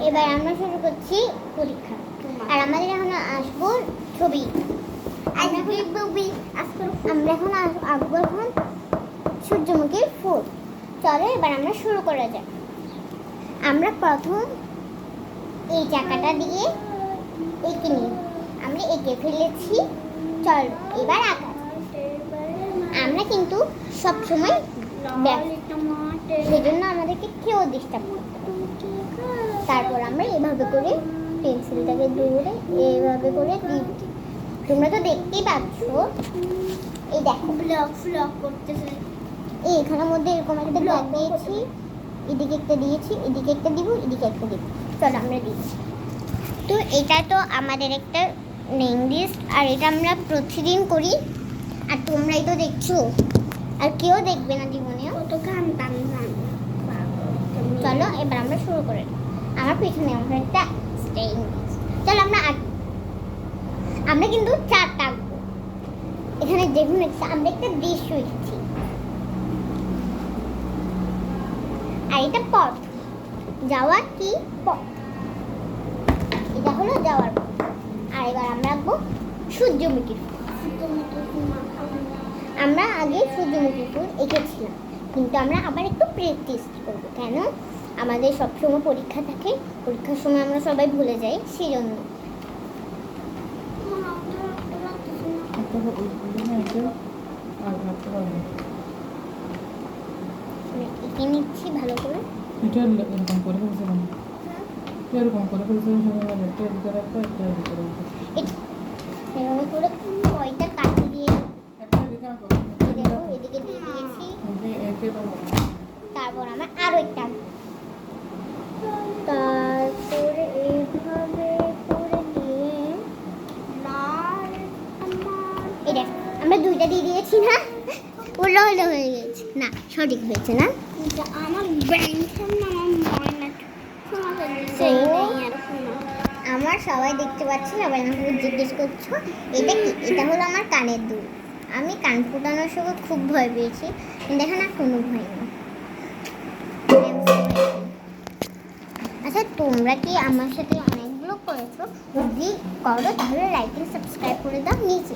এবার আমরা শুরু করছি পরীক্ষা। আর আমাদের এখন আসবো ছবি। আমরা এখন আঁকবো এখন সূর্যমুখীর ফুল। চলো এবার আমরা শুরু করা যাক। আমরা প্রথম এই চাকাটা দিয়ে এঁকে নিই। আমরা এঁকে ফেলেছি, চলো এবার আঁকা। আমরা কিন্তু সবসময় সেজন্য আমাদেরকে কেউ ডিস্টার্ব করতে পারে। তারপর আমরা এভাবে করে পেন্সিলটাকে ধরে এভাবে করে দিই। তোমরা তো দেখতেই পাচ্ছ, এই দেখো ব্লক করতেছে। এইখানের মধ্যে এরকম একটা ব্লক দিয়েছি, এদিকে একটা দিয়েছি, এদিকে একটা দিব, এদিকে একটা দিব। চলো আমরা দিচ্ছি। তো এটা তো আমাদের একটা নেম লিস্ট, আর এটা আমরা প্রতিদিন করি। আর তোমরাই তো দেখছো, আর কেউ দেখবে না জীবনেও। চলো এবার আমরা শুরু করে। আমার পিছনে আমরা একটা স্টেইন। চলো আমরা কিন্তু চারটা আঁকবো। এখানে দেখুন আমরা একটা দৃশ্য এঁকেছি, আর এটা পথ, যাওয়ার কি পথ, এটা হলো যাওয়ার পথ। আর এবার আমরা আঁকবো সূর্যমুখী ফুল। আমরা আগে সূর্যমুখী ফুল এঁকেছিলাম, কিন্তু আমরা আবার একটু প্র্যাকটিস করবো। কেন? আমাদের সবসময় পরীক্ষা থাকে, পরীক্ষার সময় আমরা সবাই ভুলে যাই, সেই জন্য। এঁকে নিচ্ছি ভালো করে। এরকম করে ফেলছিলাম, এরকম করে ফেলছিলাম, এভাবে করে কয়টা কাটি দিয়ে এদিকে দিয়ে দিয়েছি। তারপর আমার আরো একটা, তারপরে এইভাবে করে দিয়ে এটা আমরা দুইটা দিয়ে দিয়েছি না, উল্টো হয়ে গেছে না, সঠিক হয়েছে না? আমার আমার সবাই দেখতে পাচ্ছি, সবাই আমাকে জিজ্ঞেস করছো এটা কি? এটা হলো আমার কানের দুল। আমি কান ফুটানোর সময় খুব ভয় পেয়েছি, কিন্তু এখন আর কোনো ভয় নেই। আচ্ছা, তোমরা কি আমার সাথে অনেকগুলো করেছো? যদি করো তাহলে লাইক এন্ড সাবস্ক্রাইব করে দাও নিচে।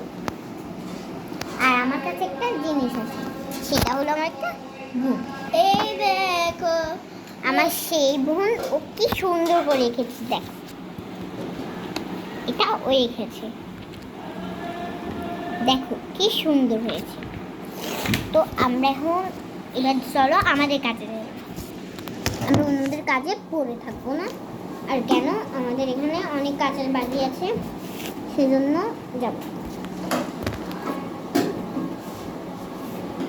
আর আমার কাছে একটা জিনিস আছে, সেটা হলো আমার একটা বোন। এই দেখো আমার সেই বোন, ও কি সুন্দর করে এঁকেছি। দেখো এটা ও এঁকেছে, দেখো কি সুন্দর হয়েছে। তো আমরা এখন এবার চলো আমাদের কাজে যাই। আমরা অন্যদের কাজে পড়ে থাকবো না। আর কেন? আমাদের এখানে অনেক কাজের বাকি আছে, সেজন্য যাব।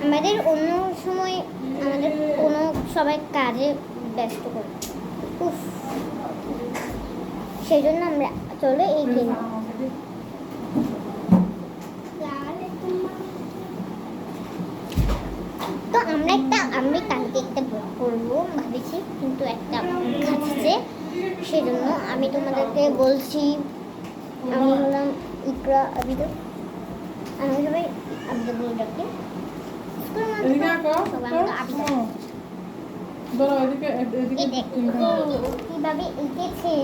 আমাদের অন্য সময় আমাদের কোনো সবাই কাজে ব্যস্ত করবে, সেই জন্য আমরা চলো এই দিন। তো আমি কালকে একটা বই পড়বো ভাবেছি, কিন্তু একটা খাচ্ছে, সেজন্য আমি তোমাদেরকে বলছি। আমি হলাম ইকরা আবিদা, আমি সবাই আবিদা বলে ডাকি। কিভাবে এঁকেছে